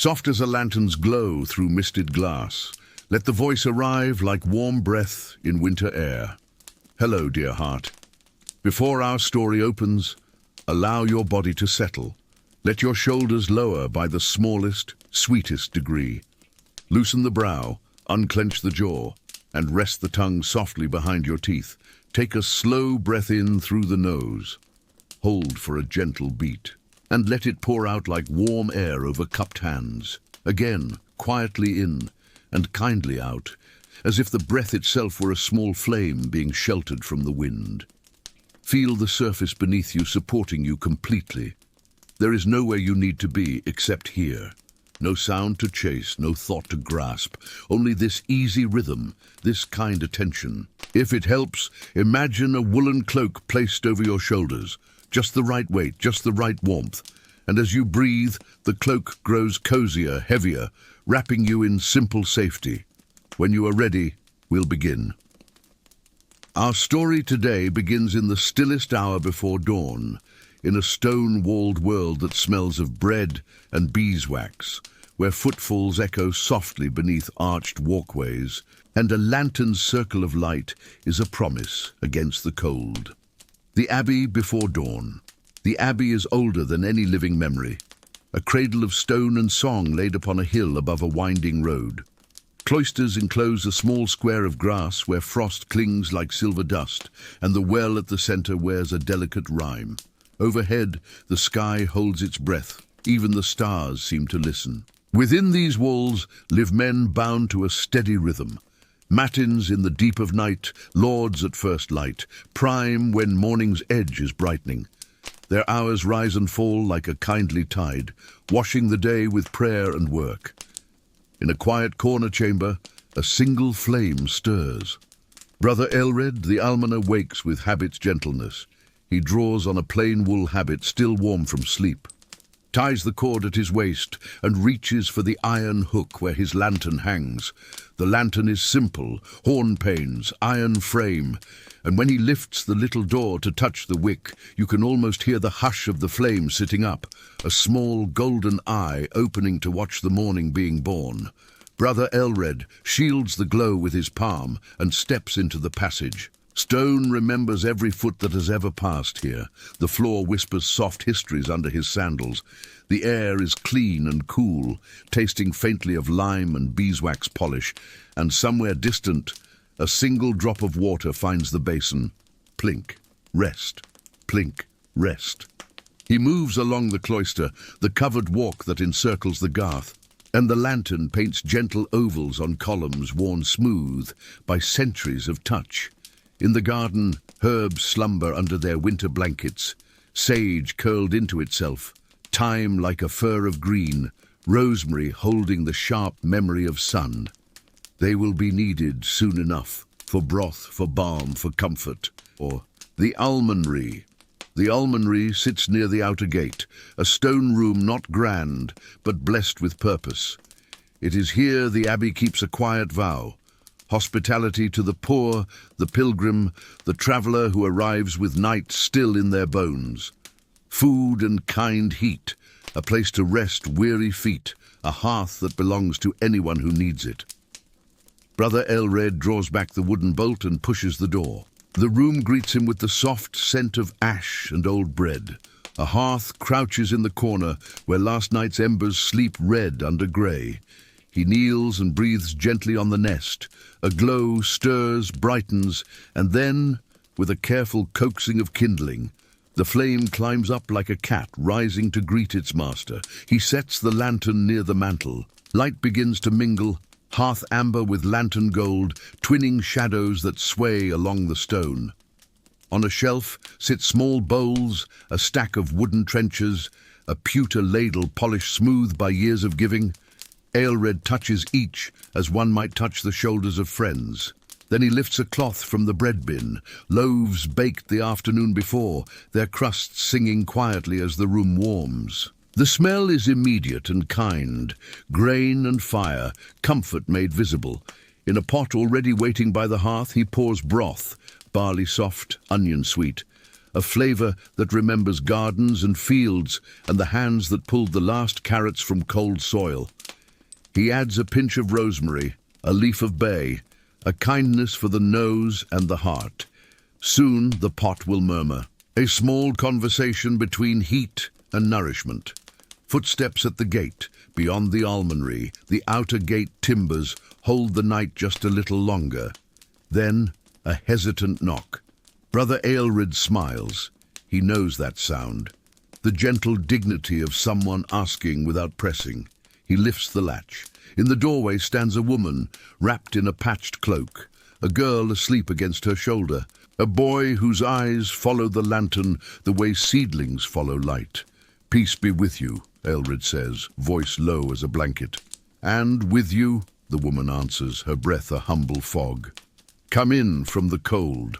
soft as a lantern's glow through misted glass. Let the voice arrive like warm breath in winter air. Hello, dear heart. Before our story opens, allow your body to settle. Let your shoulders lower by the smallest, sweetest degree. Loosen the brow, unclench the jaw, and rest the tongue softly behind your teeth. Take a slow breath in through the nose. Hold for a gentle beat, and let it pour out like warm air over cupped hands. Again, quietly in and kindly out, as if the breath itself were a small flame being sheltered from the wind. Feel the surface beneath you supporting you completely. There is nowhere you need to be except here. No sound to chase, no thought to grasp, only this easy rhythm, this kind attention. If it helps, imagine a woolen cloak placed over your shoulders, just the right weight, just the right warmth. And as you breathe, the cloak grows cozier, heavier, wrapping you in simple safety. When you are ready, we'll begin. Our story today begins in the stillest hour before dawn, in a stone-walled world that smells of bread and beeswax, where footfalls echo softly beneath arched walkways, and a lantern's circle of light is a promise against the cold. The abbey before dawn. The abbey is older than any living memory, a cradle of stone and song laid upon a hill above a winding road. Cloisters enclose a small square of grass where frost clings like silver dust, and the well at the center wears a delicate rime. Overhead, the sky holds its breath. Even the stars seem to listen. Within these walls live men bound to a steady rhythm. Matins in the deep of night, lords at first light, prime when morning's edge is brightening. Their hours rise and fall like a kindly tide, washing the day with prayer and work. In a quiet corner chamber, a single flame stirs. Brother Aelred, the almoner, wakes with habit's gentleness. He draws on a plain wool habit still warm from sleep, ties the cord at his waist, and reaches for the iron hook where his lantern hangs. The lantern is simple, horn panes, iron frame, and when he lifts the little door to touch the wick, you can almost hear the hush of the flame sitting up, a small golden eye opening to watch the morning being born. Brother Aelred shields the glow with his palm and steps into the passage. Stone remembers every foot that has ever passed here. The floor whispers soft histories under his sandals. The air is clean and cool, tasting faintly of lime and beeswax polish, and somewhere distant, a single drop of water finds the basin. Plink, rest, plink, rest. He moves along the cloister, the covered walk that encircles the garth, and the lantern paints gentle ovals on columns worn smooth by centuries of touch. In the garden, herbs slumber under their winter blankets, sage curled into itself, thyme like a fur of green, rosemary holding the sharp memory of sun. They will be needed soon enough, for broth, for balm, for comfort. Or the almonry. The almonry sits near the outer gate, a stone room not grand, but blessed with purpose. It is here the abbey keeps a quiet vow. Hospitality to the poor, the pilgrim, the traveller who arrives with night still in their bones. Food and kind heat, a place to rest weary feet, a hearth that belongs to anyone who needs it. Brother Aelred draws back the wooden bolt and pushes the door. The room greets him with the soft scent of ash and old bread. A hearth crouches in the corner where last night's embers sleep red under grey. He kneels and breathes gently on the nest. A glow stirs, brightens, and then, with a careful coaxing of kindling, the flame climbs up like a cat rising to greet its master. He sets the lantern near the mantel. Light begins to mingle, hearth amber with lantern gold, twinning shadows that sway along the stone. On a shelf sit small bowls, a stack of wooden trenchers, a pewter ladle polished smooth by years of giving. Aelred touches each as one might touch the shoulders of friends. Then he lifts a cloth from the bread bin, loaves baked the afternoon before, their crusts singing quietly as the room warms. The smell is immediate and kind, grain and fire, comfort made visible. In a pot already waiting by the hearth, he pours broth, barley soft, onion sweet. a flavor that remembers gardens and fields and the hands that pulled the last carrots from cold soil. He adds a pinch of rosemary, a leaf of bay, a kindness for the nose and the heart. Soon the pot will murmur, a small conversation between heat and nourishment. Footsteps at the gate, beyond the almonry, the outer gate timbers hold the night just a little longer. Then a hesitant knock. Brother Aelred smiles. He knows that sound. The gentle dignity of someone asking without pressing. He lifts the latch. In the doorway stands a woman, wrapped in a patched cloak, a girl asleep against her shoulder, a boy whose eyes follow the lantern the way seedlings follow light. "Peace be with you," Aelred says, voice low as a blanket. "And with you," the woman answers, her breath a humble fog. "Come in from the cold."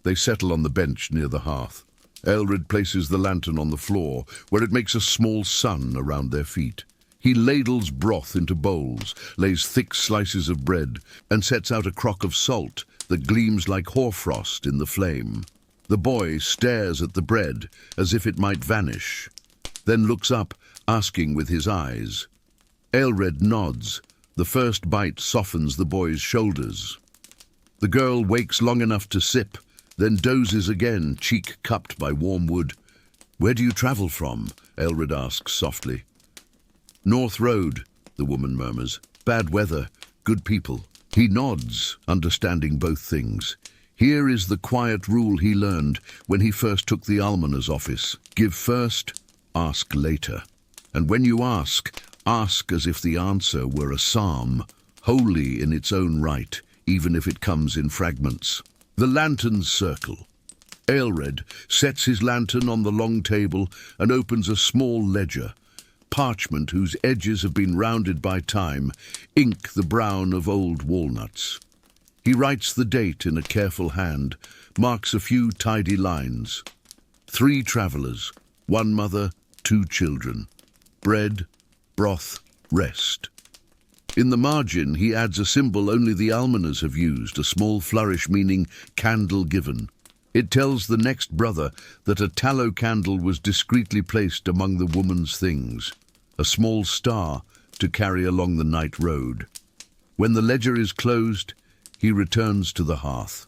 They settle on the bench near the hearth. Aelred places the lantern on the floor, where it makes a small sun around their feet. He ladles broth into bowls, lays thick slices of bread, and sets out a crock of salt that gleams like hoarfrost in the flame. The boy stares at the bread as if it might vanish, then looks up, asking with his eyes. Aelred nods. The first bite softens the boy's shoulders. The girl wakes long enough to sip, then dozes again, cheek cupped by warm wood. "Where do you travel from?" Aelred asks softly. "North Road," the woman murmurs. "Bad weather, good people." He nods, understanding both things. Here is the quiet rule he learned when he first took the almoner's office. Give first, ask later. And when you ask as if the answer were a psalm, holy in its own right, even if it comes in fragments. The lanterns circle. Aelred sets his lantern on the long table and opens a small ledger. Parchment whose edges have been rounded by time, ink the brown of old walnuts. He writes the date in a careful hand, marks a few tidy lines. 3 travelers, 1 mother, 2 children. Bread, broth, rest. In the margin he adds a symbol only the almoners have used, a small flourish meaning candle given. It tells the next brother that a tallow candle was discreetly placed among the woman's things, a small star to carry along the night road. When the ledger is closed, he returns to the hearth.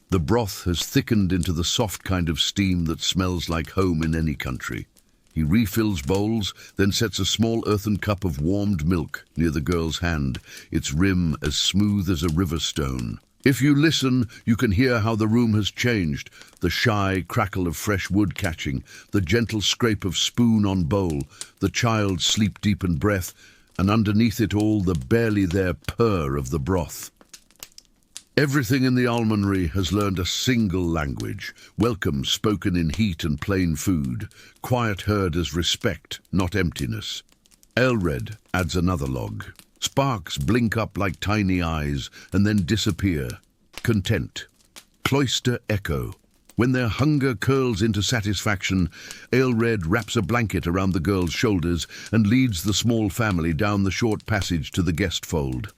The broth has thickened into the soft kind of steam that smells like home in any country. He refills bowls, then sets a small earthen cup of warmed milk near the girl's hand, its rim as smooth as a river stone. If you listen, you can hear how the room has changed, the shy crackle of fresh wood catching, the gentle scrape of spoon on bowl, the child's sleep-deepened breath, and underneath it all the barely there purr of the broth. Everything in the almonry has learned a single language, welcome spoken in heat and plain food, quiet heard as respect, not emptiness. Aelred adds another log. Sparks blink up like tiny eyes and then disappear. Content. Cloister echo. When their hunger curls into satisfaction, Aelred wraps a blanket around the girl's shoulders and leads the small family down the short passage to the guest fold.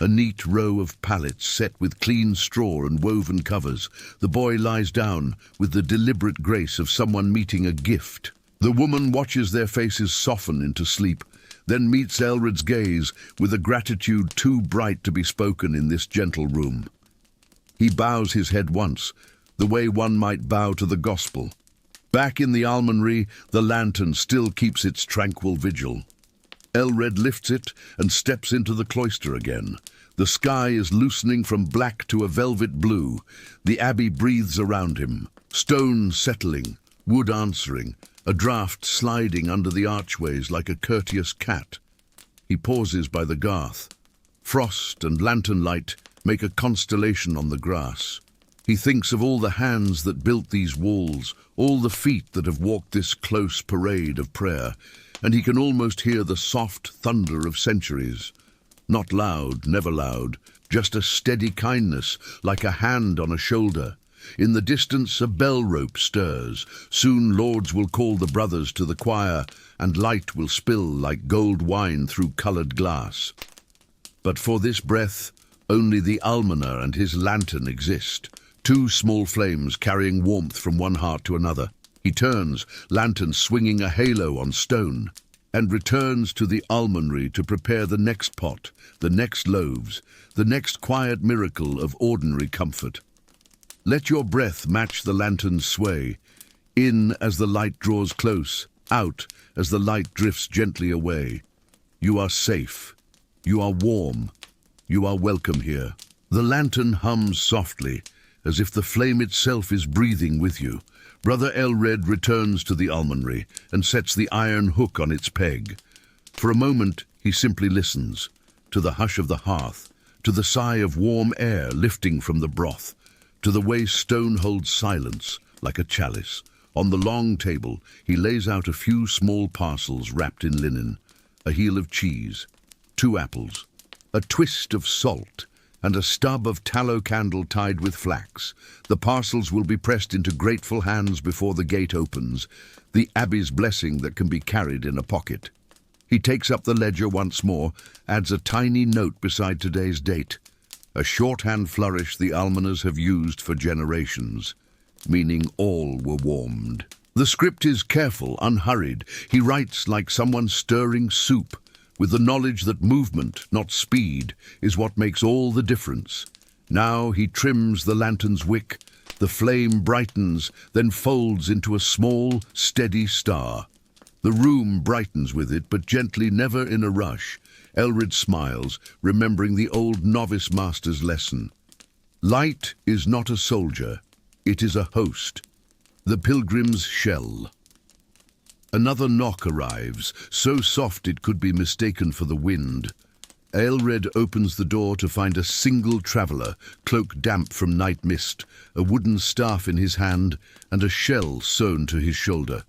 A neat row of pallets set with clean straw and woven covers. The boy lies down with the deliberate grace of someone meeting a gift. The woman watches their faces soften into sleep, then meets Aelred's gaze with a gratitude too bright to be spoken in this gentle room. He bows his head once, the way one might bow to the gospel. Back in the almonry, the lantern still keeps its tranquil vigil. Aelred lifts it and steps into the cloister again. The sky is loosening from black to a velvet blue. The abbey breathes around him. Stone settling, wood answering, a draught sliding under the archways like a courteous cat. He pauses by the garth. Frost and lantern light make a constellation on the grass. He thinks of all the hands that built these walls, all the feet that have walked this close parade of prayer, and he can almost hear the soft thunder of centuries. Not loud, never loud, just a steady kindness, like a hand on a shoulder. In the distance, a bell rope stirs. Soon lords will call the brothers to the choir, and light will spill like gold wine through coloured glass. But for this breath, only the almoner and his lantern exist. Two small flames carrying warmth from one heart to another. He turns, lantern swinging a halo on stone, and returns to the almonry to prepare the next pot, the next loaves, the next quiet miracle of ordinary comfort. Let your breath match the lantern's sway, in as the light draws close, out as the light drifts gently away. You are safe. You are warm. You are welcome here. The lantern hums softly, as if the flame itself is breathing with you. Brother Elred returns to the almonry and sets the iron hook on its peg. For a moment, he simply listens, to the hush of the hearth, to the sigh of warm air lifting from the broth, to the way stone holds silence like a chalice. On the long table, he lays out a few small parcels wrapped in linen, a heel of cheese, 2 apples, a twist of salt, and a stub of tallow candle tied with flax. The parcels will be pressed into grateful hands before the gate opens, the abbey's blessing that can be carried in a pocket. He takes up the ledger once more, adds a tiny note beside today's date, a shorthand flourish the almoners have used for generations, meaning all were warmed. The script is careful, unhurried. He writes like someone stirring soup, with the knowledge that movement, not speed, is what makes all the difference. Now he trims the lantern's wick, the flame brightens, then folds into a small, steady star. The room brightens with it, but gently, never in a rush. Elred smiles, remembering the old novice master's lesson. Light is not a soldier, it is a host. The pilgrim's shell. Another knock arrives, so soft it could be mistaken for the wind. Aelred opens the door to find a single traveller, cloak damp from night mist, a wooden staff in his hand, and a shell sewn to his shoulder.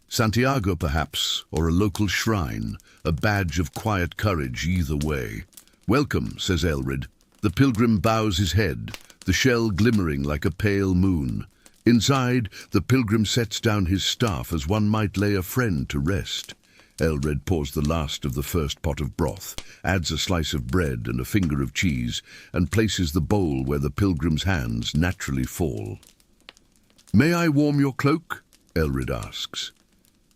Santiago, perhaps, or a local shrine, a badge of quiet courage either way. "Welcome," says Aelred. The pilgrim bows his head, the shell glimmering like a pale moon. Inside, the pilgrim sets down his staff as one might lay a friend to rest. Elred pours the last of the first pot of broth, adds a slice of bread and a finger of cheese, and places the bowl where the pilgrim's hands naturally fall. "May I warm your cloak?" Elred asks.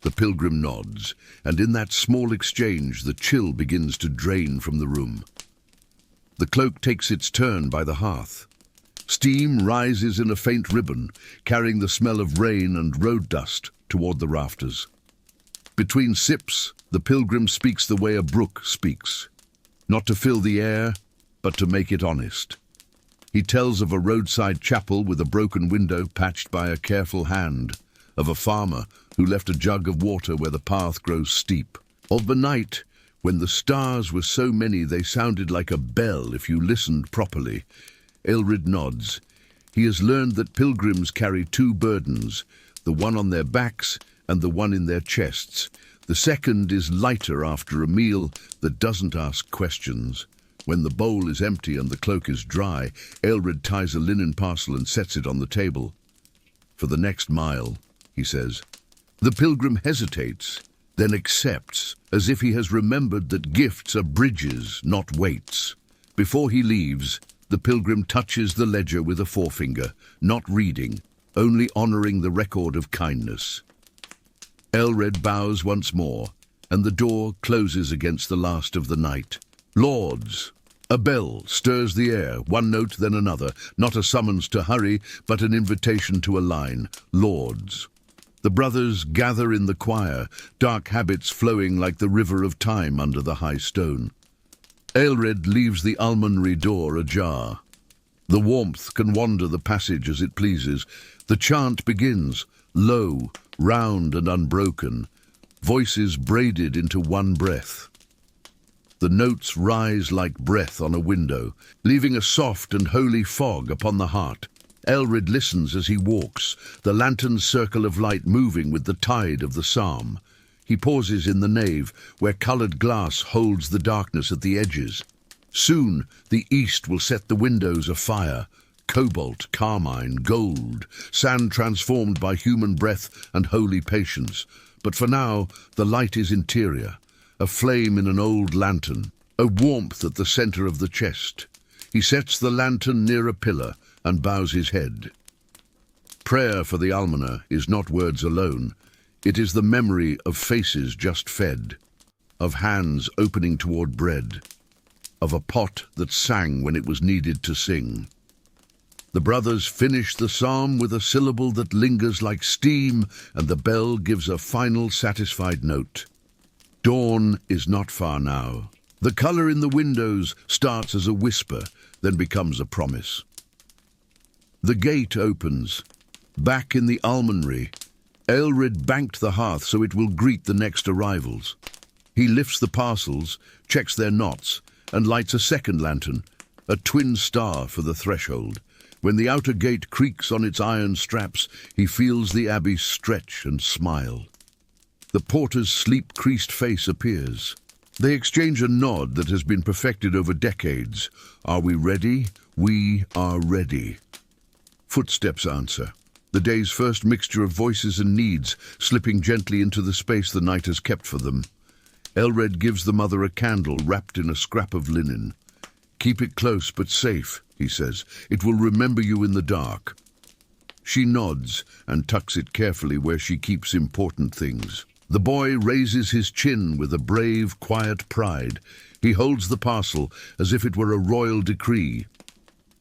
The pilgrim nods, and in that small exchange the chill begins to drain from the room. The cloak takes its turn by the hearth. Steam rises in a faint ribbon, carrying the smell of rain and road dust toward the rafters. Between sips, the pilgrim speaks the way a brook speaks, not to fill the air, but to make it honest. He tells of a roadside chapel with a broken window patched by a careful hand, of a farmer who left a jug of water where the path grows steep, of the night when the stars were so many they sounded like a bell if you listened properly. Elred nods. He has learned that pilgrims carry 2 burdens, the one on their backs and the one in their chests. The second is lighter after a meal that doesn't ask questions. When the bowl is empty and the cloak is dry, Elred ties a linen parcel and sets it on the table. "For the next mile," he says. The pilgrim hesitates, then accepts, as if he has remembered that gifts are bridges, not weights. Before he leaves, the pilgrim touches the ledger with a forefinger, not reading, only honoring the record of kindness. Elred bows once more, and the door closes against the last of the night. "Lords!" A bell stirs the air, one note then another, not a summons to hurry, but an invitation to align. "Lords!" The brothers gather in the choir, dark habits flowing like the river of time under the high stone. Aelred leaves the almonry door ajar. The warmth can wander the passage as it pleases. The chant begins, low, round and unbroken, voices braided into one breath. The notes rise like breath on a window, leaving a soft and holy fog upon the heart. Aelred listens as he walks, the lantern's circle of light moving with the tide of the psalm. He pauses in the nave, where coloured glass holds the darkness at the edges. Soon the east will set the windows afire, cobalt, carmine, gold, sand transformed by human breath and holy patience. But for now, the light is interior, a flame in an old lantern, a warmth at the centre of the chest. He sets the lantern near a pillar, and bows his head. Prayer for the almoner is not words alone. It is the memory of faces just fed, of hands opening toward bread, of a pot that sang when it was needed to sing. The brothers finish the psalm with a syllable that lingers like steam, and the bell gives a final satisfied note. Dawn is not far now. The color in the windows starts as a whisper, then becomes a promise. The gate opens. Back in the almonry, Aelred banked the hearth so it will greet the next arrivals. He lifts the parcels, checks their knots, and lights a second lantern, a twin star for the threshold. When the outer gate creaks on its iron straps, he feels the abbey stretch and smile. The porter's sleep-creased face appears. They exchange a nod that has been perfected over decades. Are we ready? We are ready. Footsteps answer. The day's first mixture of voices and needs, slipping gently into the space the night has kept for them. Aelred gives the mother a candle wrapped in a scrap of linen. Keep it close but safe, he says. It will remember you in the dark. She nods and tucks it carefully where she keeps important things. The boy raises his chin with a brave, quiet pride. He holds the parcel as if it were a royal decree.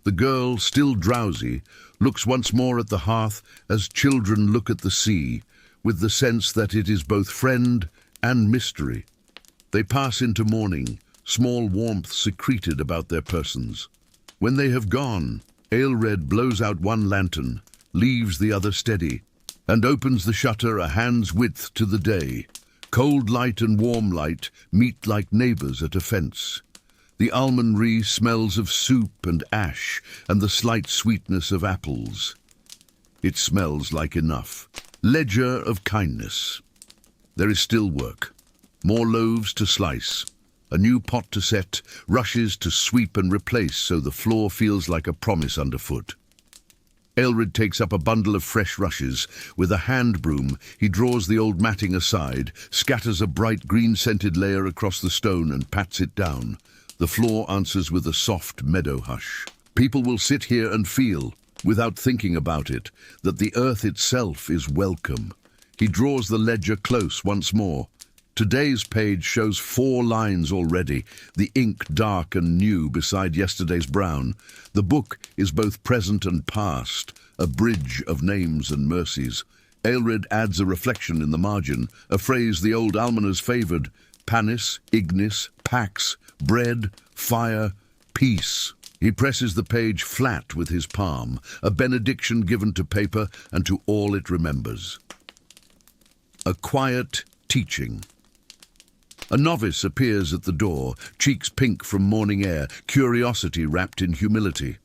The girl, still drowsy, looks once more at the hearth as children look at the sea, with the sense that it is both friend and mystery. They pass into morning, small warmth secreted about their persons. When they have gone, Aelred blows out one lantern, leaves the other steady, and opens the shutter a hand's width to the day. Cold light and warm light meet like neighbors at a fence. The almonry smells of soup and ash and the slight sweetness of apples. It smells like enough. Ledger of kindness. There is still work. More loaves to slice. A new pot to set, rushes to sweep and replace so the floor feels like a promise underfoot. Aelred takes up a bundle of fresh rushes. With a hand broom, he draws the old matting aside, scatters a bright green-scented layer across the stone and pats it down. The floor answers with a soft meadow hush. People will sit here and feel, without thinking about it, that the earth itself is welcome. He draws the ledger close once more. Today's page shows 4 lines already, the ink dark and new beside yesterday's brown. The book is both present and past, a bridge of names and mercies. Aelred adds a reflection in the margin, a phrase the old almoners favoured: panis, ignis, pax, bread, fire, peace. He presses the page flat with his palm, a benediction given to paper and to all it remembers. A quiet teaching. A novice appears at the door, cheeks pink from morning air, curiosity wrapped in humility.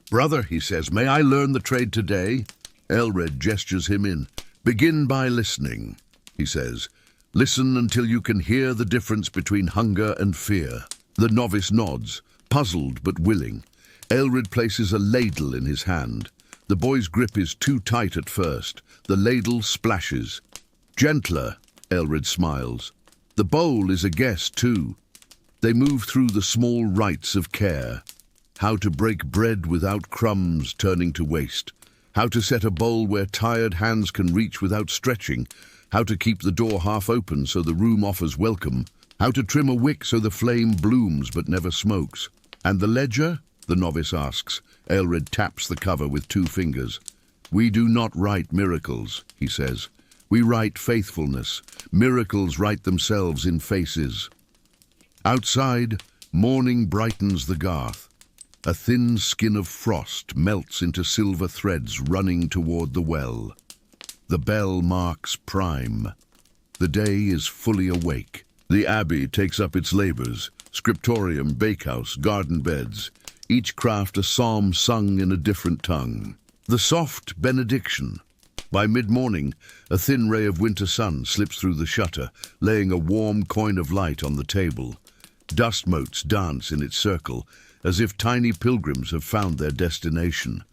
"Brother," he says, "may I learn the trade today?" Aelred gestures him in. "Begin by listening," he says. "Listen until you can hear the difference between hunger and fear." The novice nods, puzzled but willing. Aelred places a ladle in his hand. The boy's grip is too tight at first. The ladle splashes. "Gentler," Aelred smiles. The bowl is a guest too. They move through the small rites of care. How to break bread without crumbs turning to waste. How to set a bowl where tired hands can reach without stretching. How to keep the door half open so the room offers welcome. How to trim a wick so the flame blooms but never smokes. "And the ledger?" the novice asks. Aelred taps the cover with 2 fingers. "We do not write miracles," he says. "We write faithfulness. Miracles write themselves in faces." Outside, morning brightens the garth. A thin skin of frost melts into silver threads running toward the well. The bell marks prime. The day is fully awake. The abbey takes up its labors: scriptorium, bakehouse, garden beds. Each craft a psalm sung in a different tongue. The soft benediction. By mid-morning, a thin ray of winter sun slips through the shutter, laying a warm coin of light on the table. Dust motes dance in its circle, as if tiny pilgrims have found their destination.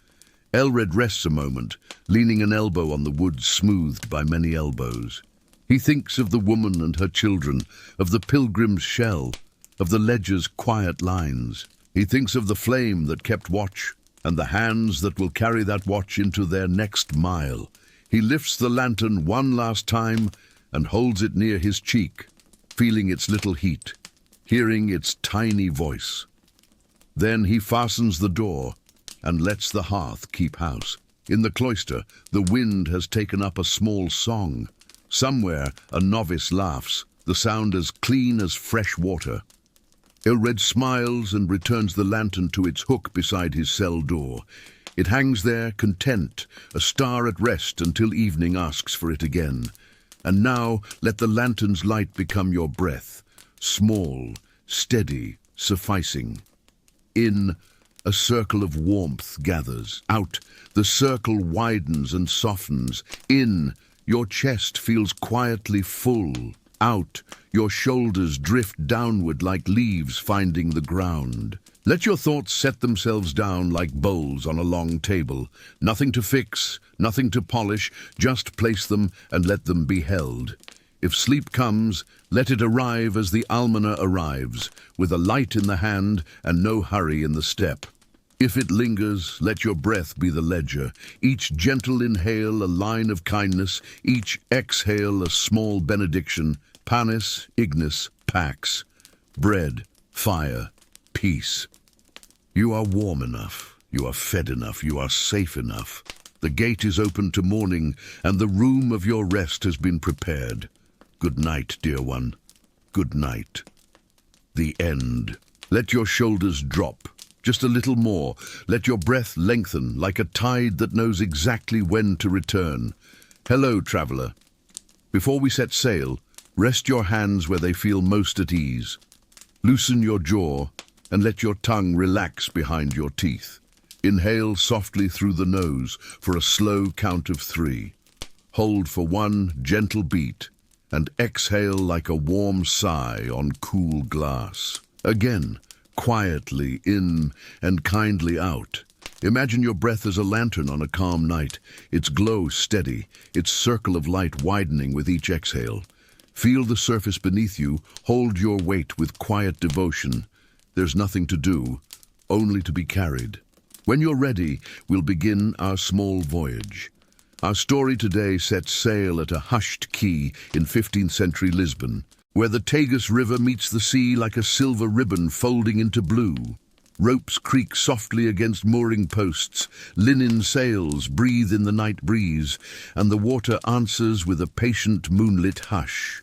Aelred rests a moment, leaning an elbow on the wood smoothed by many elbows. He thinks of the woman and her children, of the pilgrim's shell, of the ledger's quiet lines. He thinks of the flame that kept watch, and the hands that will carry that watch into their next mile. He lifts the lantern one last time and holds it near his cheek, feeling its little heat, hearing its tiny voice. Then he fastens the door and lets the hearth keep house. In the cloister, the wind has taken up a small song. Somewhere, a novice laughs, the sound as clean as fresh water. Ilred smiles and returns the lantern to its hook beside his cell door. It hangs there, content, a star at rest until evening asks for it again. And now let the lantern's light become your breath, small, steady, sufficing. In, a circle of warmth gathers. Out, the circle widens and softens. In, your chest feels quietly full. Out, your shoulders drift downward like leaves finding the ground. Let your thoughts set themselves down like bowls on a long table. Nothing to fix, nothing to polish, just place them and let them be held. If sleep comes, let it arrive as the almoner arrives, with a light in the hand and no hurry in the step. If it lingers, let your breath be the ledger. Each gentle inhale a line of kindness, each exhale a small benediction. Panis, ignis, pax. Bread, fire, peace. You are warm enough, you are fed enough, you are safe enough. The gate is open to morning, and the room of your rest has been prepared. Good night, dear one. Good night. The end. Let your shoulders drop. Just a little more. Let your breath lengthen like a tide that knows exactly when to return. Hello, traveler. Before we set sail, rest your hands where they feel most at ease. Loosen your jaw and let your tongue relax behind your teeth. Inhale softly through the nose for a slow count of 3. Hold for 1 gentle beat and exhale like a warm sigh on cool glass. Again, quietly in and kindly out. Imagine your breath as a lantern on a calm night, its glow steady, its circle of light widening with each exhale. Feel the surface beneath you, hold your weight with quiet devotion. There's nothing to do, only to be carried. When you're ready, we'll begin our small voyage. Our story today sets sail at a hushed quay in 15th century Lisbon, where the Tagus River meets the sea like a silver ribbon folding into blue. Ropes creak softly against mooring posts, linen sails breathe in the night breeze, and the water answers with a patient moonlit hush.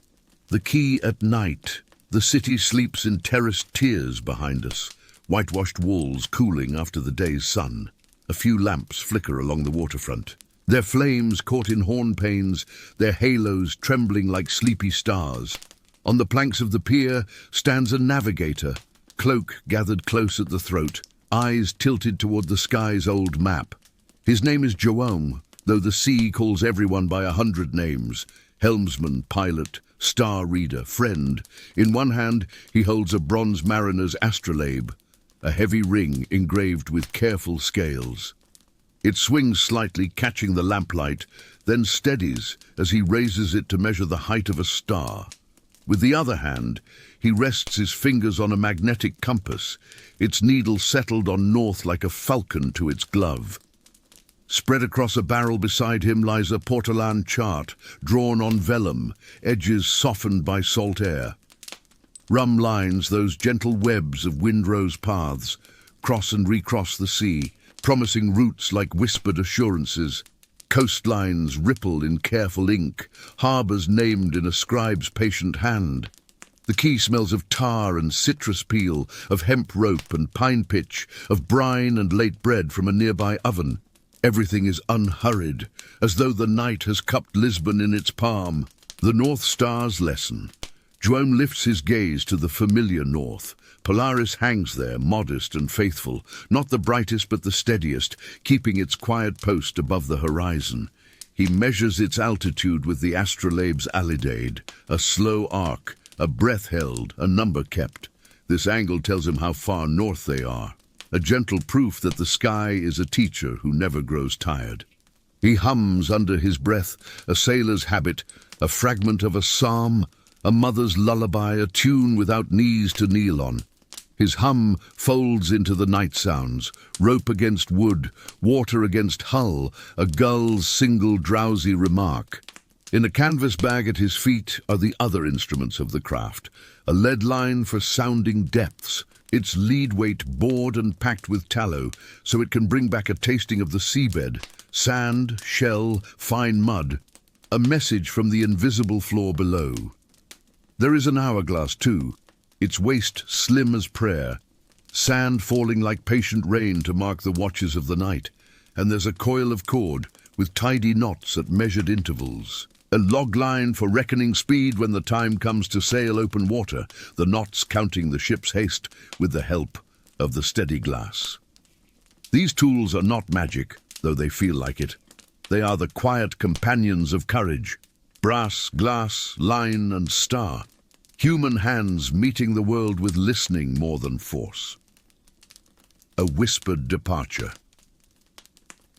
The quay at night. The city sleeps in terraced tiers behind us, whitewashed walls cooling after the day's sun. A few lamps flicker along the waterfront, their flames caught in horn panes, their halos trembling like sleepy stars. On the planks of the pier stands a navigator, cloak gathered close at the throat, eyes tilted toward the sky's old map. His name is João, though the sea calls everyone by 100 names: helmsman, pilot, star reader, friend. In one hand, he holds a bronze mariner's astrolabe, a heavy ring engraved with careful scales. It swings slightly, catching the lamplight, then steadies as he raises it to measure the height of a star. With the other hand, he rests his fingers on a magnetic compass, its needle settled on north like a falcon to its glove. Spread across a barrel beside him lies a portolan chart, drawn on vellum, edges softened by salt air. Rum lines, those gentle webs of windrose paths, cross and recross the sea, promising routes like whispered assurances. Coastlines ripple in careful ink, harbours named in a scribe's patient hand. The quay smells of tar and citrus peel, of hemp rope and pine pitch, of brine and late bread from a nearby oven. Everything is unhurried, as though the night has cupped Lisbon in its palm. The North Star's lesson. João lifts his gaze to the familiar north. Polaris hangs there, modest and faithful, not the brightest but the steadiest, keeping its quiet post above the horizon. He measures its altitude with the astrolabe's alidade, a slow arc, a breath held, a number kept. This angle tells him how far north they are, a gentle proof that the sky is a teacher who never grows tired. He hums under his breath, a sailor's habit, a fragment of a psalm, a mother's lullaby, a tune without knees to kneel on. His hum folds into the night sounds, rope against wood, water against hull, a gull's single drowsy remark. In a canvas bag at his feet are the other instruments of the craft, a lead line for sounding depths, its lead weight bored and packed with tallow so it can bring back a tasting of the seabed, sand, shell, fine mud, a message from the invisible floor below. There is an hourglass too, its waist slim as prayer, sand falling like patient rain to mark the watches of the night, and there's a coil of cord with tidy knots at measured intervals. A log line for reckoning speed when the time comes to sail open water, the knots counting the ship's haste with the help of the steady glass. These tools are not magic, though they feel like it. They are the quiet companions of courage. Brass, glass, line and star. Human hands meeting the world with listening more than force. A whispered departure.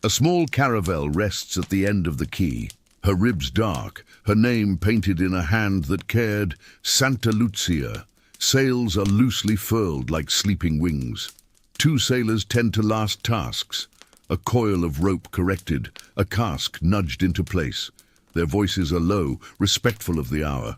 A small caravel rests at the end of the quay, her ribs dark, her name painted in a hand that cared, Santa Lucia. Sails are loosely furled like sleeping wings. Two sailors tend to last tasks. A coil of rope corrected, a cask nudged into place. Their voices are low, respectful of the hour.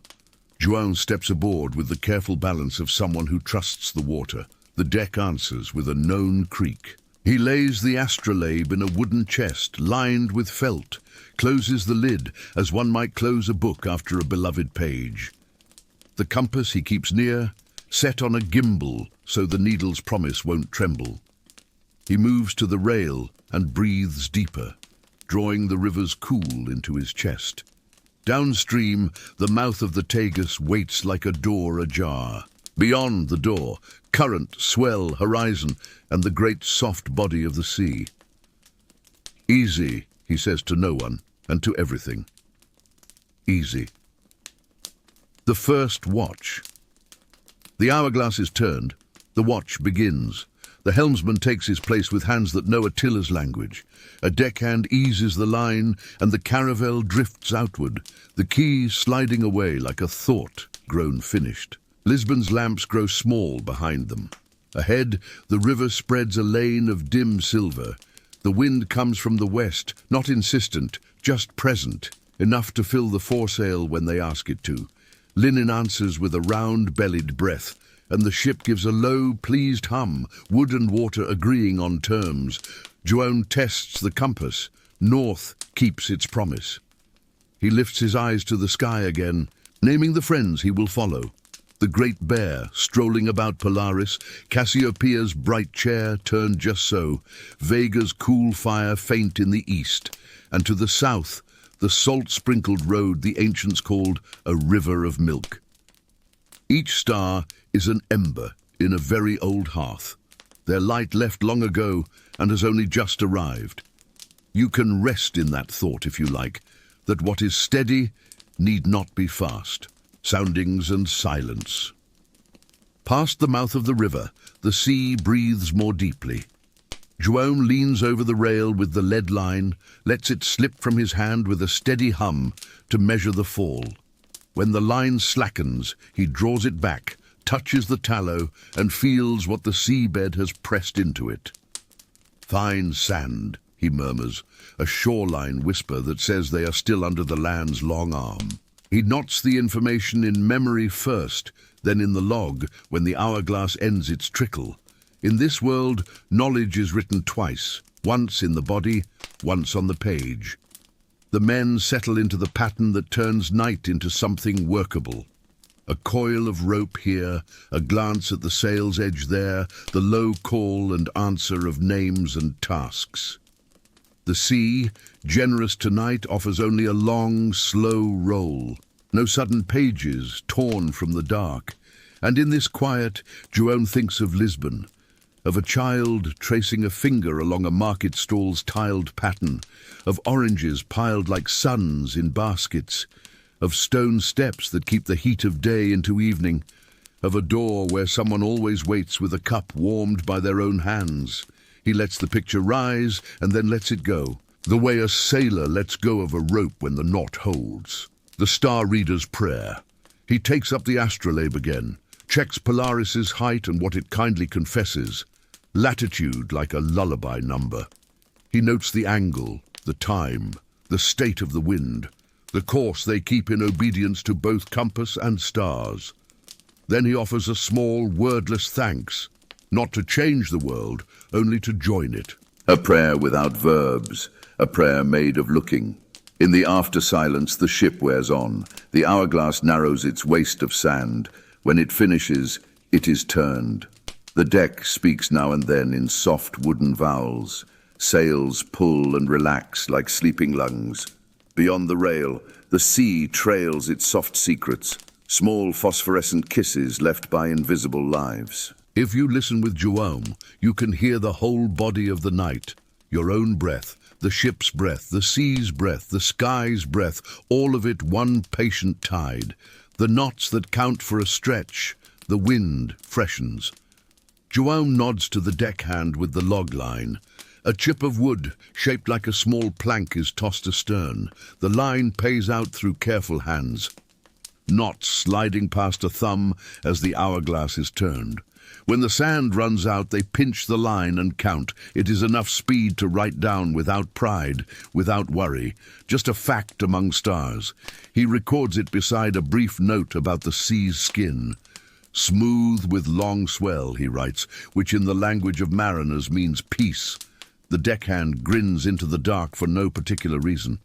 João steps aboard with the careful balance of someone who trusts the water. The deck answers with a known creak. He lays the astrolabe in a wooden chest lined with felt, closes the lid as one might close a book after a beloved page. The compass he keeps near, set on a gimbal so the needle's promise won't tremble. He moves to the rail and breathes deeper, drawing the river's cool into his chest. Downstream, the mouth of the Tagus waits like a door ajar. Beyond the door, current, swell, horizon, and the great soft body of the sea. Easy, he says to no one, and to everything. Easy. The first watch. The hourglass is turned. The watch begins. The helmsman takes his place with hands that know Attila's language. A deckhand eases the line, and the caravel drifts outward, the quay sliding away like a thought grown finished. Lisbon's lamps grow small behind them. Ahead, the river spreads a lane of dim silver. The wind comes from the west, not insistent, just present, enough to fill the foresail when they ask it to. Linen answers with a round-bellied breath, and the ship gives a low, pleased hum, wood and water agreeing on terms. João tests the compass. North keeps its promise. He lifts his eyes to the sky again, naming the friends he will follow. The Great Bear, strolling about Polaris, Cassiopeia's bright chair turned just so, Vega's cool fire faint in the east, and to the south, the salt-sprinkled road the ancients called a river of milk. Each star is an ember in a very old hearth. Their light left long ago and has only just arrived. You can rest in that thought, if you like, that what is steady need not be fast. Soundings and silence. Past the mouth of the river, the sea breathes more deeply. João leans over the rail with the lead line, lets it slip from his hand with a steady hum to measure the fall. When the line slackens, he draws it back, touches the tallow, and feels what the seabed has pressed into it. Fine sand, he murmurs, a shoreline whisper that says they are still under the land's long arm. He nots the information in memory first, then in the log when the hourglass ends its trickle. In this world, knowledge is written twice, once in the body, once on the page. The men settle into the pattern that turns night into something workable. A coil of rope here, a glance at the sail's edge there, the low call and answer of names and tasks. The sea, generous tonight, offers only a long, slow roll. No sudden pages torn from the dark. And in this quiet, João thinks of Lisbon, of a child tracing a finger along a market stall's tiled pattern, of oranges piled like suns in baskets, of stone steps that keep the heat of day into evening, of a door where someone always waits with a cup warmed by their own hands. He lets the picture rise and then lets it go, the way a sailor lets go of a rope when the knot holds. The star reader's prayer. He takes up the astrolabe again, checks Polaris's height and what it kindly confesses, latitude like a lullaby number. He notes the angle, the time, the state of the wind, the course they keep in obedience to both compass and stars. Then he offers a small, wordless thanks, not to change the world, only to join it. A prayer without verbs, a prayer made of looking. In the after-silence, the ship wears on. The hourglass narrows its waste of sand. When it finishes, it is turned. The deck speaks now and then in soft wooden vowels. Sails pull and relax like sleeping lungs. Beyond the rail, the sea trails its soft secrets, small phosphorescent kisses left by invisible lives. If you listen with Jerome, you can hear the whole body of the night, your own breath, the ship's breath, the sea's breath, the sky's breath, all of it one patient tide. The knots that count for a stretch, the wind freshens. Jerome nods to the deckhand with the log line. A chip of wood, shaped like a small plank, is tossed astern. The line pays out through careful hands, knots sliding past a thumb as the hourglass is turned. When the sand runs out, they pinch the line and count. It is enough speed to write down without pride, without worry, just a fact among stars. He records it beside a brief note about the sea's skin. Smooth with long swell, he writes, which in the language of mariners means peace. The deckhand grins into the dark for no particular reason.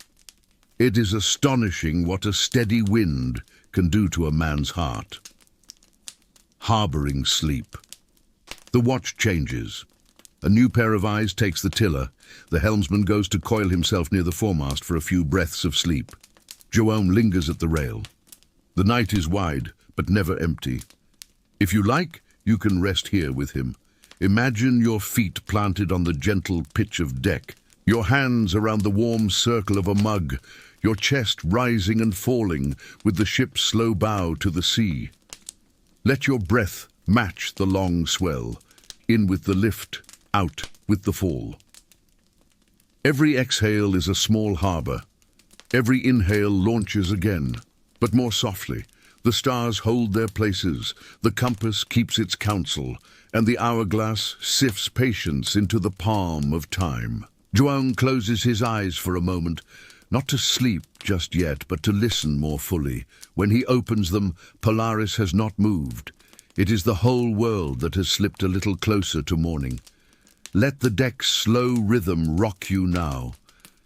It is astonishing what a steady wind can do to a man's heart. Harboring sleep. The watch changes. A new pair of eyes takes the tiller. The helmsman goes to coil himself near the foremast for a few breaths of sleep. Jerome lingers at the rail. The night is wide, but never empty. If you like, you can rest here with him. Imagine your feet planted on the gentle pitch of deck, your hands around the warm circle of a mug, your chest rising and falling with the ship's slow bow to the sea. Let your breath match the long swell, in with the lift, out with the fall. Every exhale is a small harbour. Every inhale launches again, but more softly. The stars hold their places, the compass keeps its counsel, and the hourglass sifts patience into the palm of time. João closes his eyes for a moment, not to sleep just yet, but to listen more fully. When he opens them, Polaris has not moved. It is the whole world that has slipped a little closer to morning. Let the deck's slow rhythm rock you now.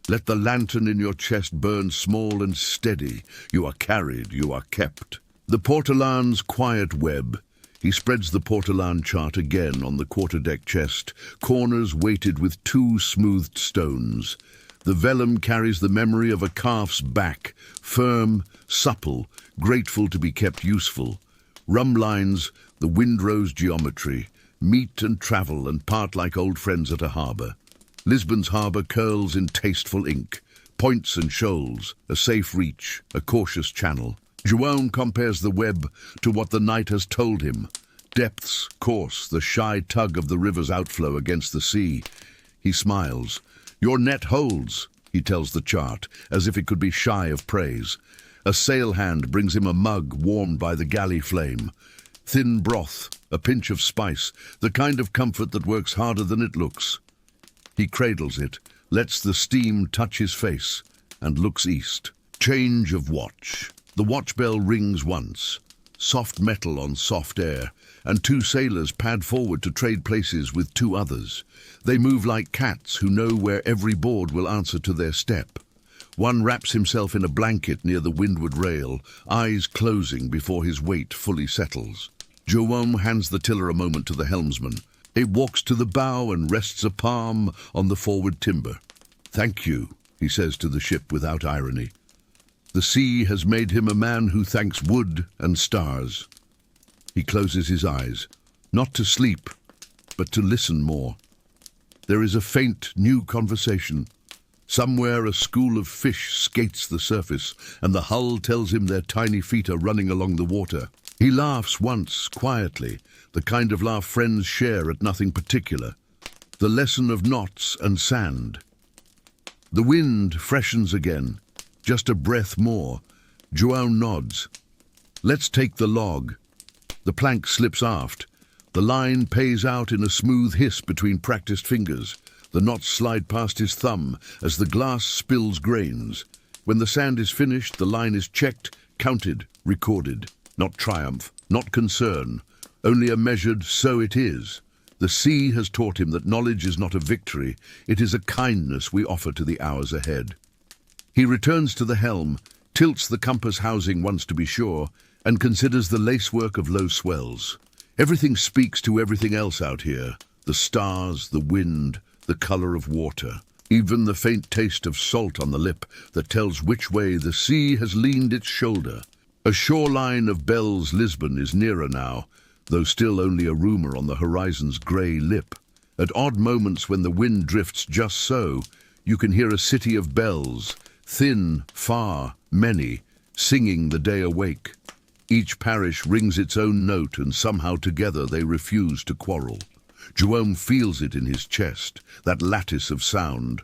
Let the lantern in your chest burn small and steady. You are carried, you are kept. The portolan's quiet web. He spreads the portolan chart again on the quarterdeck chest, corners weighted with 2 smoothed stones. The vellum carries the memory of a calf's back, firm, supple, grateful to be kept useful. Rum lines, the windrow's geometry, meet and travel and part like old friends at a harbour. Lisbon's harbour curls in tasteful ink, points and shoals, a safe reach, a cautious channel. João compares the web to what the night has told him. Depths, course, the shy tug of the river's outflow against the sea. He smiles. Your net holds, he tells the chart, as if it could be shy of praise. A sail hand brings him a mug warmed by the galley flame. Thin broth, a pinch of spice, the kind of comfort that works harder than it looks. He cradles it, lets the steam touch his face, and looks east. Change of watch. The watch bell rings once, soft metal on soft air, and 2 sailors pad forward to trade places with 2 others. They move like cats who know where every board will answer to their step. One wraps himself in a blanket near the windward rail, eyes closing before his weight fully settles. João hands the tiller a moment to the helmsman. He walks to the bow and rests a palm on the forward timber. Thank you, he says to the ship without irony. The sea has made him a man who thanks wood and stars. He closes his eyes, not to sleep, but to listen more. There is a faint new conversation. Somewhere a school of fish skates the surface, and the hull tells him their tiny feet are running along the water. He laughs once, quietly, the kind of laugh friends share at nothing particular. The lesson of knots and sand. The wind freshens again. Just a breath more. João nods. Let's take the log. The plank slips aft. The line pays out in a smooth hiss between practiced fingers. The knots slide past his thumb as the glass spills grains. When the sand is finished, the line is checked, counted, recorded. Not triumph, not concern, only a measured "so it is." The sea has taught him that knowledge is not a victory, it is a kindness we offer to the hours ahead. He returns to the helm, tilts the compass housing once to be sure, and considers the lacework of low swells. Everything speaks to everything else out here. The stars, the wind, the color of water. Even the faint taste of salt on the lip that tells which way the sea has leaned its shoulder. A shoreline of Bell's Lisbon is nearer now, though still only a rumour on the horizon's grey lip. At odd moments when the wind drifts just so, you can hear a city of bells, thin, far, many, singing the day awake. Each parish rings its own note, and somehow together they refuse to quarrel. Jerome feels it in his chest, that lattice of sound,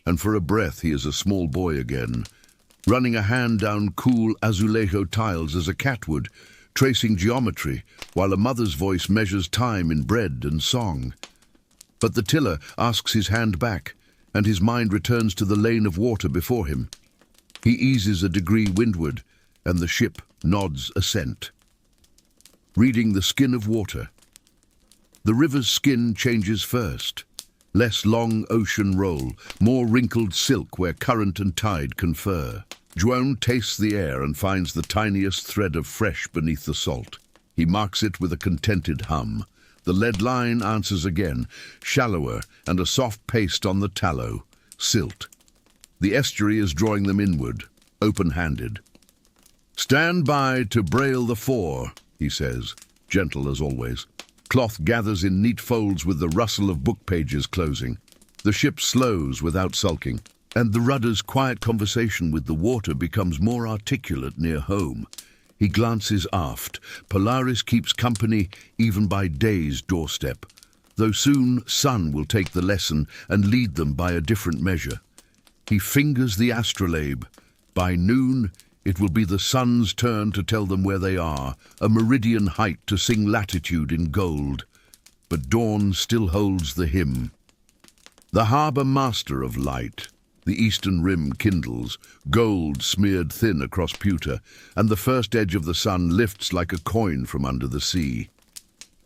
and for a breath he is a small boy again, running a hand down cool azulejo tiles as a cat would, tracing geometry, while a mother's voice measures time in bread and song. But the tiller asks his hand back, and his mind returns to the lane of water before him. He eases a degree windward, and the ship nods assent. Reading the skin of water. The river's skin changes first. Less long ocean roll, more wrinkled silk where current and tide confer. Joan tastes the air and finds the tiniest thread of fresh beneath the salt. He marks it with a contented hum. The lead line answers again, shallower and a soft paste on the tallow, silt. The estuary is drawing them inward, open-handed. "Stand by to brail the fore," he says, gentle as always. Cloth gathers in neat folds with the rustle of book pages closing. The ship slows without sulking, and the rudder's quiet conversation with the water becomes more articulate near home. He glances aft. Polaris keeps company even by day's doorstep, though soon sun will take the lesson and lead them by a different measure. He fingers the astrolabe. By noon, it will be the sun's turn to tell them where they are, a meridian height to sing latitude in gold. But dawn still holds the hymn. The harbour master of light. The eastern rim kindles, gold smeared thin across pewter, and the first edge of the sun lifts like a coin from under the sea.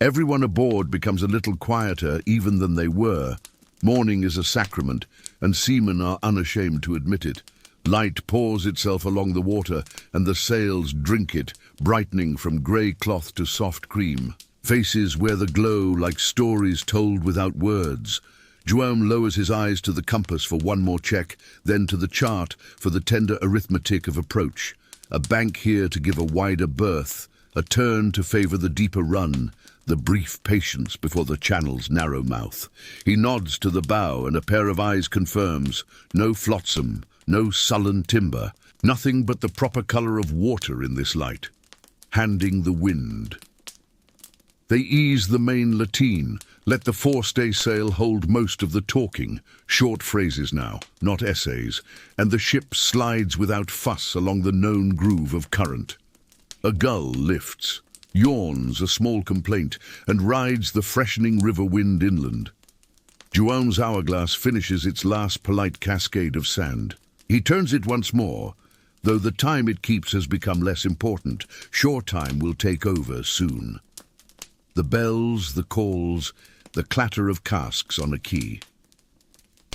Everyone aboard becomes a little quieter even than they were. Morning is a sacrament, and seamen are unashamed to admit it. Light pours itself along the water, and the sails drink it, brightening from grey cloth to soft cream. Faces wear the glow like stories told without words. Joam lowers his eyes to the compass for one more check, then to the chart for the tender arithmetic of approach. A bank here to give a wider berth, a turn to favour the deeper run, the brief patience before the channel's narrow mouth. He nods to the bow, and a pair of eyes confirms, no flotsam, no sullen timber, nothing but the proper colour of water in this light. Handing the wind. They ease the main lateen, let the forestaysail hold most of the talking, short phrases now, not essays, and the ship slides without fuss along the known groove of current. A gull lifts, yawns a small complaint, and rides the freshening river wind inland. Joam's hourglass finishes its last polite cascade of sand. He turns it once more, though the time it keeps has become less important. Shore time will take over soon. The bells, the calls, the clatter of casks on a quay.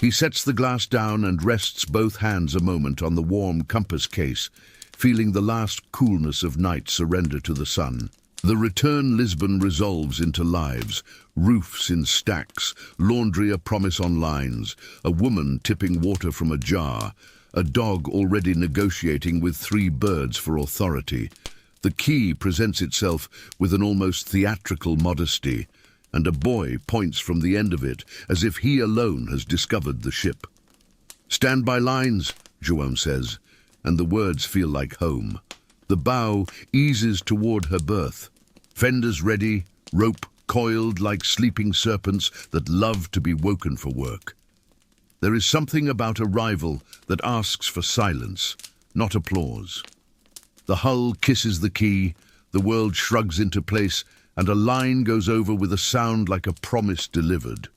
He sets the glass down and rests both hands a moment on the warm compass case, feeling the last coolness of night surrender to the sun. The return Lisbon resolves into lives, roofs in stacks, laundry a promise on lines, a woman tipping water from a jar, a dog already negotiating with 3 birds for authority. The quay presents itself with an almost theatrical modesty, and a boy points from the end of it as if he alone has discovered the ship. "Stand by lines," Joam says, and the words feel like home. The bow eases toward her berth. Fenders ready, rope coiled like sleeping serpents that love to be woken for work. There is something about arrival that asks for silence, not applause. The hull kisses the quay, The world shrugs into place, and a line goes over with a sound like a promise delivered.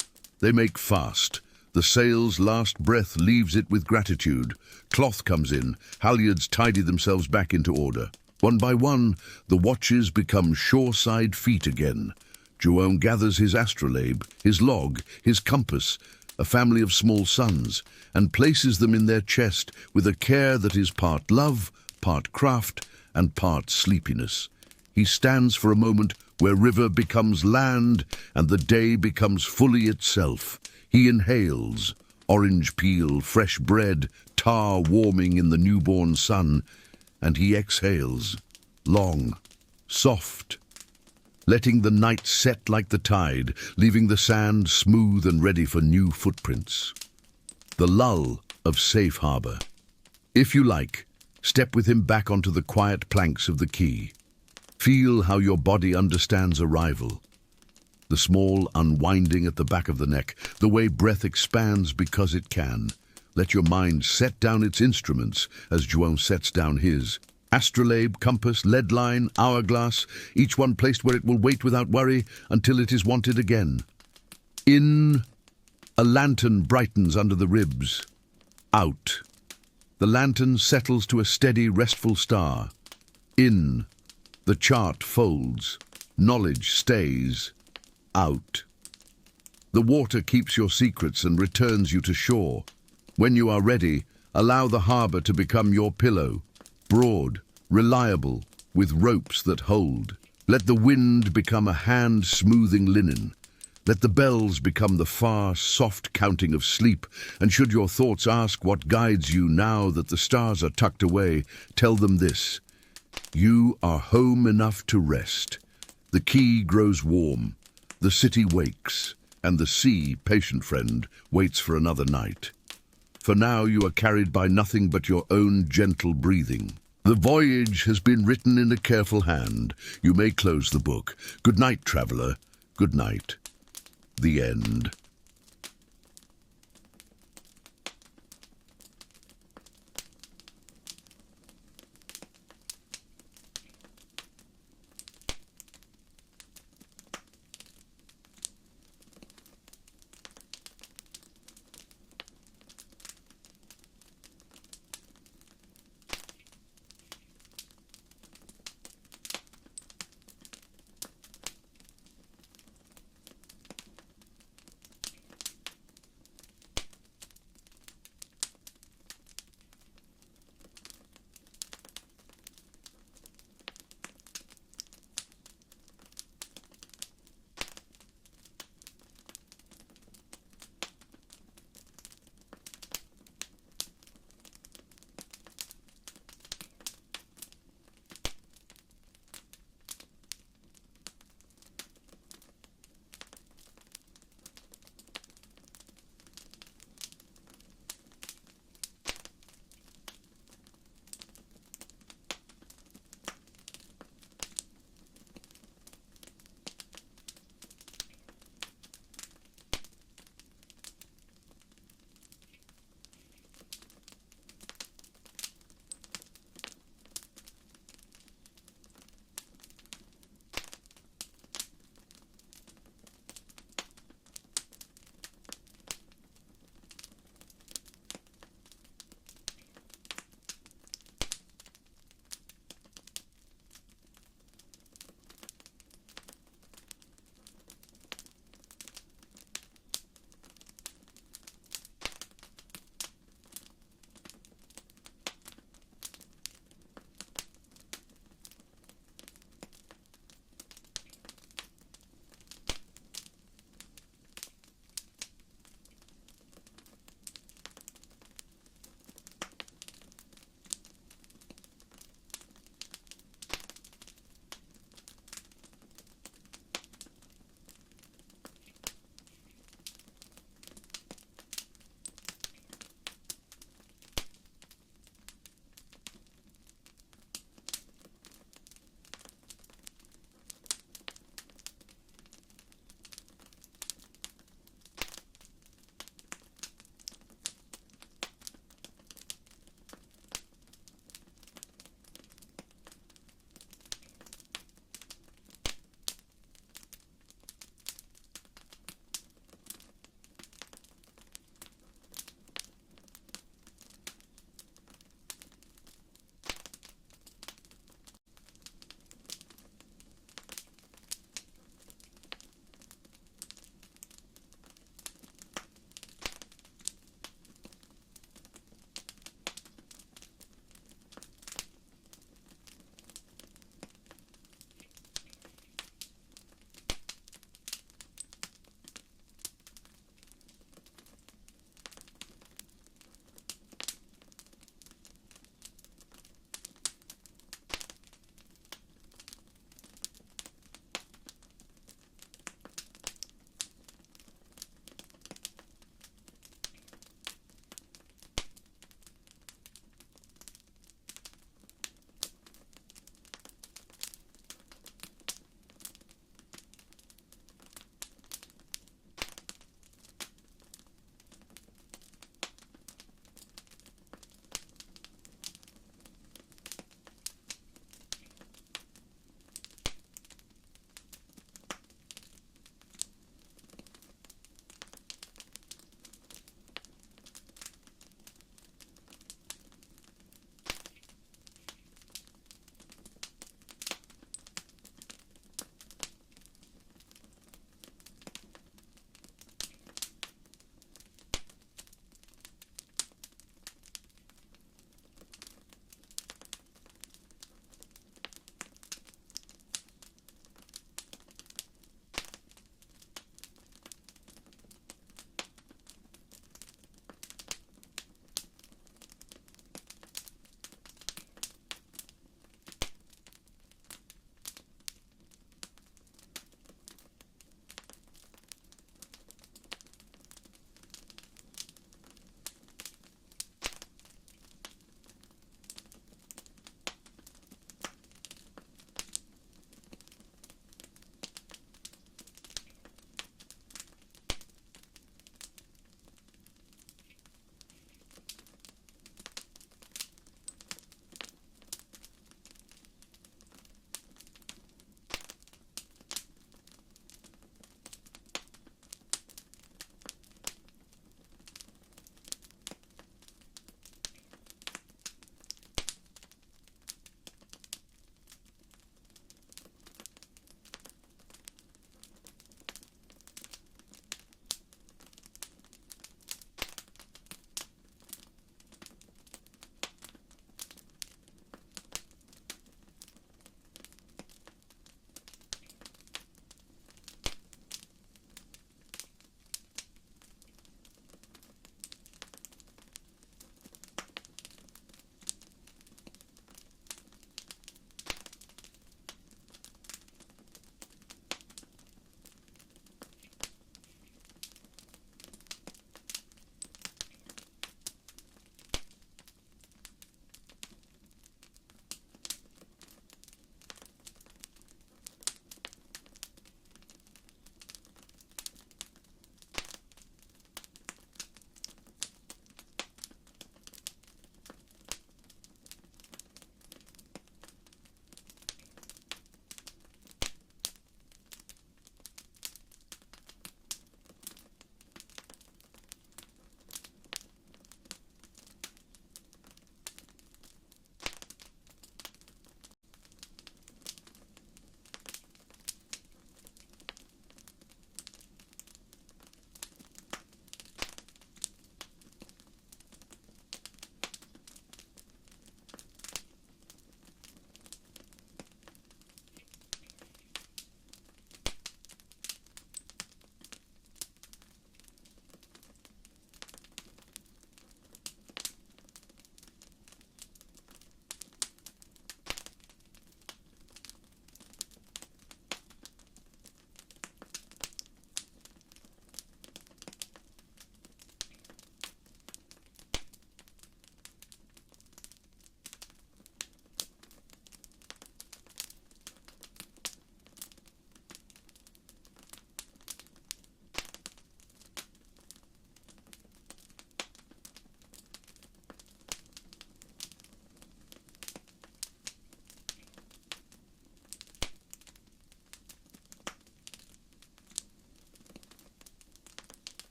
They make fast. The sail's last breath leaves it with gratitude. Cloth comes in. Halyards tidy themselves back into order. One by one, the watches become shoreside feet again. Jerome gathers his astrolabe, his log, his compass, a family of small sons, and places them in their chest with a care that is part love, part craft, and part sleepiness. He stands for a moment where river becomes land and the day becomes fully itself. He inhales, orange peel, fresh bread, tar warming in the newborn sun, and he exhales, long, soft, letting the night set like the tide, leaving the sand smooth and ready for new footprints. The lull of safe harbor. If you like, step with him back onto the quiet planks of the quay. Feel how your body understands arrival. The small unwinding at the back of the neck, the way breath expands because it can. Let your mind set down its instruments as João sets down his. Astrolabe, compass, lead line, hourglass, each one placed where it will wait without worry until it is wanted again. In, a lantern brightens under the ribs. Out, the lantern settles to a steady, restful star. In, the chart folds. Knowledge stays. Out. The water keeps your secrets and returns you to shore. When you are ready, allow the harbor to become your pillow. Broad, reliable, with ropes that hold. Let the wind become a hand smoothing linen. Let the bells become the far, soft counting of sleep. And should your thoughts ask what guides you now that the stars are tucked away, tell them this. You are home enough to rest. The quay grows warm. The city wakes. And the sea, patient friend, waits for another night. For now you are carried by nothing but your own gentle breathing. The voyage has been written in a careful hand. You may close the book. Good night, traveller. Good night. The end.